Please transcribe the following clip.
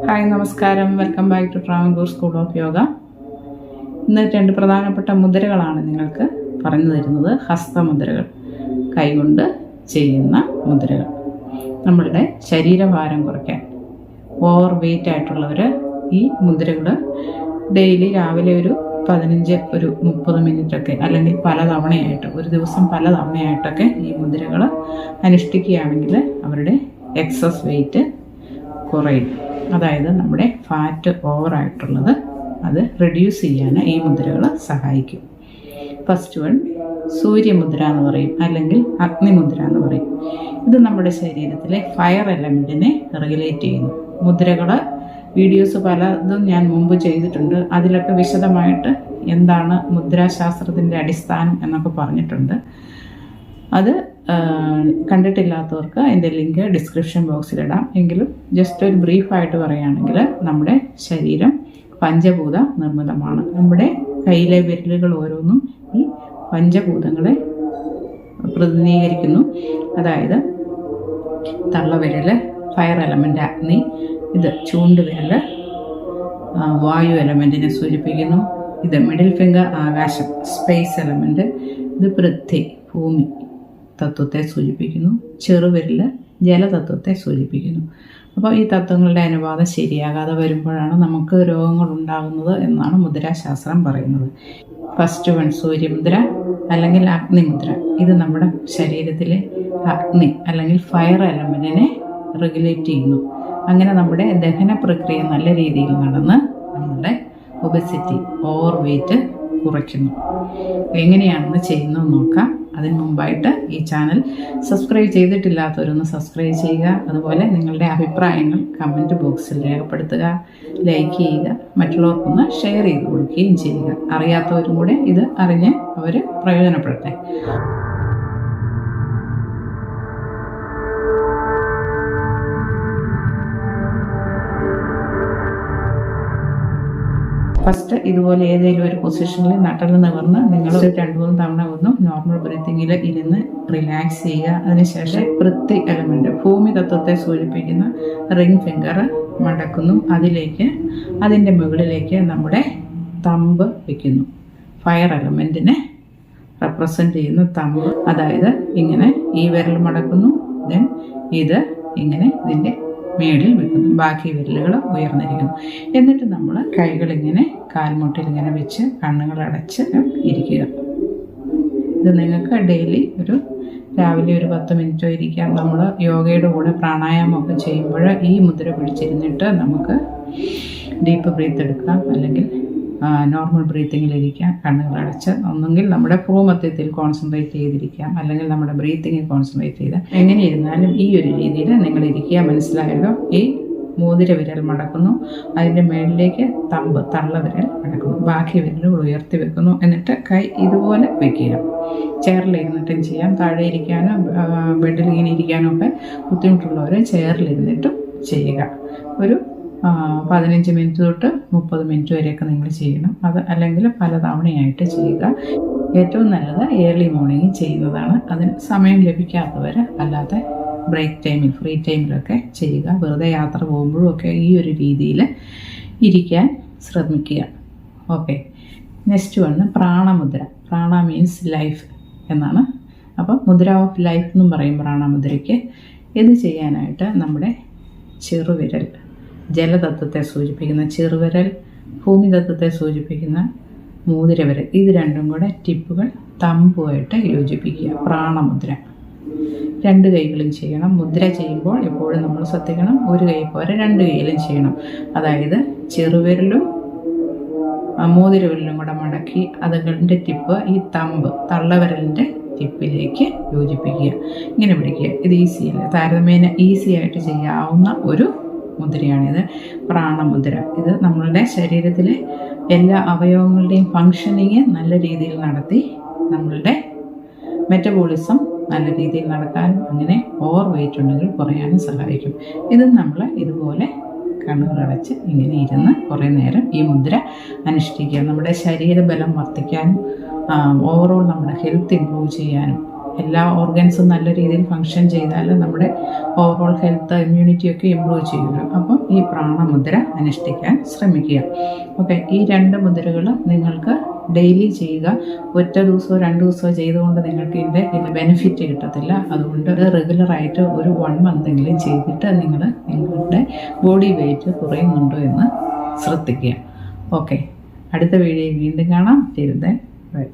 Hi നമസ്കാരം, welcome back to Travancore school of yoga. ഇന്ന് 2 പ്രധാനപ്പെട്ട മുദ്രകളാണ് നിങ്ങൾക്ക് പറഞ്ഞു തരുന്നത്. ഹസ്തമുദ്രകൾ, കൈകൊണ്ട് ചെയ്യുന്ന മുദ്രകൾ. നമ്മളുടെ ശരീരഭാരം കുറയ്ക്കാൻ, ഓവർ വെയിറ്റ് ആയിട്ടുള്ളവർ ഈ മുദ്രകൾ ഡെയിലി രാവിലെ ഒരു 30 മിനിറ്റൊക്കെ, അല്ലെങ്കിൽ പല തവണയായിട്ട്, ഒരു ദിവസം പല തവണയായിട്ടൊക്കെ ഈ മുദ്രകൾ അനുഷ്ഠിക്കുകയാണെങ്കിൽ അവരുടെ എക്സസ് വെയിറ്റ് കുറയും. അതായത് നമ്മുടെ ഫാറ്റ് ഓവറായിട്ടുള്ളത് അത് റെഡ്യൂസ് ചെയ്യാൻ ഈ മുദ്രകൾ സഹായിക്കും. ഫസ്റ്റ് വൺ സൂര്യമുദ്ര എന്ന് പറയും, അല്ലെങ്കിൽ അഗ്നിമുദ്ര എന്ന് പറയും. ഇത് നമ്മുടെ ശരീരത്തിലെ ഫയർ എലമെൻറ്റിനെ റെഗുലേറ്റ് ചെയ്യുന്നു. മുദ്രകൾ വീഡിയോസ് പലതും ഞാൻ മുമ്പ് ചെയ്തിട്ടുണ്ട്. അതിലൊക്കെ വിശദമായിട്ട് എന്താണ് മുദ്രാശാസ്ത്രത്തിൻ്റെ അടിസ്ഥാനം എന്നൊക്കെ പറഞ്ഞിട്ടുണ്ട്. അത് കണ്ടിട്ടില്ലാത്തവർക്ക് അതിൻ്റെ ലിങ്ക് ഡിസ്ക്രിപ്ഷൻ ബോക്സിലിടാം. എങ്കിലും ജസ്റ്റ് ഒരു ബ്രീഫായിട്ട് പറയുകയാണെങ്കിൽ, നമ്മുടെ ശരീരം പഞ്ചഭൂത നിർമ്മിതമാണ്. നമ്മുടെ കയ്യിലെ വിരലുകൾ ഓരോന്നും ഈ പഞ്ചഭൂതങ്ങളെ പ്രതിനിധീകരിക്കുന്നു. അതായത് തള്ളവിരൽ ഫയർ എലമെൻ്റ് അഗ്നി, ഇത് ചൂണ്ടുവിരൽ വായു എലമെൻറ്റിനെ സൂചിപ്പിക്കുന്നു. ഇത് മിഡിൽ ഫിംഗർ ആകാശം, സ്പേസ് എലമെൻറ്റ്. ഇത് പൃഥ്വി ഭൂമി തത്വത്തെ സൂചിപ്പിക്കുന്നു. ചെറുവിരൽ ജലതത്വത്തെ സൂചിപ്പിക്കുന്നു. അപ്പോൾ ഈ തത്വങ്ങളുടെ അനുപാതം ശരിയാകാതെ വരുമ്പോഴാണ് നമുക്ക് രോഗങ്ങൾ ഉണ്ടാകുന്നത് എന്നാണ് മുദ്രാശാസ്ത്രം പറയുന്നത്. ഫസ്റ്റ് വൺ സൂര്യമുദ്ര അല്ലെങ്കിൽ അഗ്നിമുദ്ര. ഇത് നമ്മുടെ ശരീരത്തിലെ അഗ്നി അല്ലെങ്കിൽ ഫയർ എലമെൻറ്റിനെ റെഗുലേറ്റ് ചെയ്യുന്നു. അങ്ങനെ നമ്മുടെ ദഹന പ്രക്രിയ നല്ല രീതിയിൽ നടന്ന് നമ്മുടെ ഒബെസിറ്റി, ഓവർ വെയിറ്റ് കുറയ്ക്കുന്നു. എങ്ങനെയാണെന്ന് ചെയ്യുന്നത് നോക്കാം. അതിന് മുമ്പായിട്ട് ഈ ചാനൽ സബ്സ്ക്രൈബ് ചെയ്തിട്ടില്ലാത്തവരൊന്ന് സബ്സ്ക്രൈബ് ചെയ്യുക. അതുപോലെ നിങ്ങളുടെ അഭിപ്രായങ്ങൾ കമൻറ്റ് ബോക്സിൽ രേഖപ്പെടുത്തുക, ലൈക്ക് ചെയ്യുക, മറ്റുള്ളവർക്കൊന്ന് ഷെയർ ചെയ്ത് കൊടുക്കുകയും ചെയ്യുക. അറിയാത്തവരും കൂടെ ഇത് അറിഞ്ഞ് അവർ പ്രയോജനപ്പെടട്ടെ. ഫസ്റ്റ് ഇതുപോലെ ഏതെങ്കിലും ഒരു പൊസിഷനിൽ നട്ടൽ നിവർന്ന് നിങ്ങൾ 2-3 തവണ ഒന്ന് നോർമൽ ബ്രീത്തിങ്ങിൽ ഇരുന്ന് റിലാക്സ് ചെയ്യുക. അതിനുശേഷം പൃഥ്വി എലമെൻറ്റ്, ഭൂമി തത്വത്തെ സൂചിപ്പിക്കുന്ന റിംഗ് ഫിംഗർ മടക്കുന്നു. അതിൻ്റെ മുകളിലേക്ക് നമ്മുടെ തമ്പ് വയ്ക്കുന്നു. ഫയർ എലമെൻറ്റിനെ റെപ്രസെൻ്റ് ചെയ്യുന്ന തമ്പ്. അതായത് ഇങ്ങനെ ഈ വിരൽ മടക്കുന്നു, ദെൻ ഇത് ഇങ്ങനെ ഇതിൻ്റെ മേളിൽ വെക്കുന്നു. ബാക്കി വിരലുകൾ ഉയർന്നിരിക്കുന്നു. എന്നിട്ട് നമ്മൾ കൈകളിങ്ങനെ കാൽമുട്ടിൽ ഇങ്ങനെ വെച്ച് കണ്ണുകൾ അടച്ച് ഇരിക്കുക. ഇത് നിങ്ങൾക്ക് ഡെയിലി രാവിലെ ഒരു 10 മിനിറ്റോ ഇരിക്കാം. നമ്മൾ യോഗയുടെ കൂടെ പ്രാണായാമമൊക്കെ ചെയ്യുമ്പോൾ ഈ മുദ്ര പിടിച്ചിരുന്നിട്ട് നമുക്ക് ഡീപ്പ് ബ്രീത്ത് എടുക്കാം, അല്ലെങ്കിൽ നോർമൽ ബ്രീത്തിങ്ങിലിരിക്കാം കണ്ണുകൾ അടച്ച്. ഒന്നെങ്കിൽ നമ്മുടെ ഭ്രൂമധ്യത്തിൽ കോൺസെൻട്രേറ്റ് ചെയ്തിരിക്കാം, അല്ലെങ്കിൽ നമ്മുടെ ബ്രീത്തിങ്ങിൽ കോൺസെൻട്രേറ്റ് ചെയ്ത്. എങ്ങനെ ഇരുന്നാലും ഈ ഒരു രീതിയിൽ നിങ്ങൾ ഇരിക്കുക. മനസ്സിലായല്ലോ? ഈ മോതിര വിരൽ മടക്കുന്നു, അതിൻ്റെ മേളിലേക്ക് തള്ളവിരൽ മടക്കുന്നു, ബാക്കി വിരലുകൾ ഉയർത്തി വെക്കുന്നു. എന്നിട്ട് കൈ ഇതുപോലെ വെക്കുക. ചെയറിലിരുന്നിട്ടും ചെയ്യാം, താഴെ ഇരിക്കാനോ ബെഡിൽ ഇങ്ങനെ ഇരിക്കാനോ ഒക്കെ ബുദ്ധിമുട്ടുള്ളവർ ചെയറിലിരുന്നിട്ടും ചെയ്യുക. ഒരു 15 മിനിറ്റ് തൊട്ട് 30 മിനിറ്റ് വരെയൊക്കെ നിങ്ങൾ ചെയ്യണം. അത് അല്ലെങ്കിൽ പല തവണയായിട്ട് ചെയ്യുക. ഏറ്റവും നല്ലത് ഏർലി മോർണിംഗ് ചെയ്യുന്നതാണ്. അതിന് സമയം ലഭിക്കാത്തവർ അല്ലാതെ ബ്രേക്ക് ടൈമിൽ, ഫ്രീ ടൈമിലൊക്കെ ചെയ്യുക. വെറുതെ യാത്ര പോകുമ്പോഴും ഒക്കെ ഈ ഒരു രീതിയിൽ ഇരിക്കാൻ ശ്രമിക്കുക. ഓക്കെ, നെക്സ്റ്റ് വന്ന് പ്രാണമുദ്ര. പ്രാണ മീൻസ് ലൈഫ് എന്നാണ്. അപ്പം മുദ്ര ഓഫ് ലൈഫ് എന്നും പറയും പ്രാണമുദ്രയ്ക്ക്. ഇത് ചെയ്യാനായിട്ട് നമ്മുടെ ചെറുവിരൽ ജലതത്വത്തെ സൂചിപ്പിക്കുന്ന ചെറുവിരൽ, ഭൂമി തത്വത്തെ സൂചിപ്പിക്കുന്ന മോതിരവിരൽ, ഇത് രണ്ടും കൂടെ ടിപ്പുകൾ തമ്പുമായിട്ട് യോജിപ്പിക്കുക. പ്രാണമുദ്ര 2 കൈകളും ചെയ്യണം. മുദ്ര ചെയ്യുമ്പോൾ എപ്പോഴും നമ്മൾ ശ്രദ്ധിക്കണം, ഒരു കൈ പോരെ 2 കൈയിലും ചെയ്യണം. അതായത് ചെറുവിരലും മോതിരവിരലും കൂടെ മടക്കി അതുകളുടെ ടിപ്പ് ഈ തള്ളവിരലിൻ്റെ ടിപ്പിലേക്ക് യോജിപ്പിക്കുക. ഇങ്ങനെ പിടിക്കുക. ഇത് ഈസിയല്ല, താരതമ്യേന ഈസി ആയിട്ട് ചെയ്യാവുന്ന ഒരു മുദ്രയാണിത്, പ്രാണമുദ്ര. ഇത് നമ്മളുടെ ശരീരത്തിലെ എല്ലാ അവയവങ്ങളുടെയും ഫങ്ഷനിങ് നല്ല രീതിയിൽ നടത്തി നമ്മളുടെ മെറ്റബോളിസം നല്ല രീതിയിൽ നടക്കാനും അങ്ങനെ ഓവർ വെയിറ്റ് ഉണ്ടെങ്കിൽ കുറയാനും സഹായിക്കും. ഇത് നമ്മൾ ഇതുപോലെ കണ്ണുകളടച്ച് ഇങ്ങനെ ഇരുന്ന് കുറേ നേരം ഈ മുദ്ര അനുഷ്ഠിക്കുക. നമ്മുടെ ശരീരബലം വർദ്ധിക്കാനും ഓവറോൾ നമ്മുടെ ഹെൽത്ത് ഇമ്പ്രൂവ് ചെയ്യാനും എല്ലാ ഓർഗൻസും നല്ല രീതിയിൽ ഫങ്ഷൻ ചെയ്താൽ നമ്മുടെ ഓവറോൾ ഹെൽത്ത് ഇമ്മ്യൂണിറ്റിയൊക്കെ ഇമ്പ്രൂവ് ചെയ്യുമല്ലോ. അപ്പം ഈ പ്രാണമുദ്ര അനുഷ്ഠിക്കാൻ ശ്രമിക്കുക. ഓക്കെ, ഈ 2 മുദ്രകൾ നിങ്ങൾക്ക് ഡെയിലി ചെയ്യുക. ഒറ്റ ദിവസമോ 2 ദിവസമോ ചെയ്തുകൊണ്ട് നിങ്ങൾക്ക് ഇതിൻ്റെ ബെനിഫിറ്റ് കിട്ടത്തില്ല. അതുകൊണ്ട് റെഗുലറായിട്ട് ഒരു 1 മന്തെങ്കിലും ചെയ്തിട്ട് നിങ്ങളുടെ ബോഡി വെയിറ്റ് കുറയുന്നുണ്ടോ എന്ന് ശ്രദ്ധിക്കുക. ഓക്കെ, അടുത്ത വീഡിയോയിൽ വീണ്ടും കാണാം. ബൈ.